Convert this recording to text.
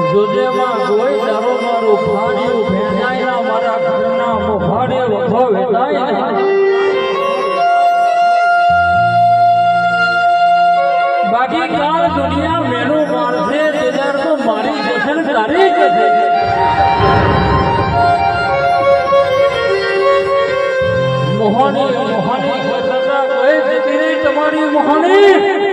જોજેમાં કોઈ દારો મારું ફાડ્યું ભેંજાયના મારા ઘરના મોભાડે વખો વેતાય બાકી કાળ દુનિયા મેનું મારશે તેદાર તો મારી જશન તારી જશે મોહની મોહની કથા કહે દીકરી તમારી મોહની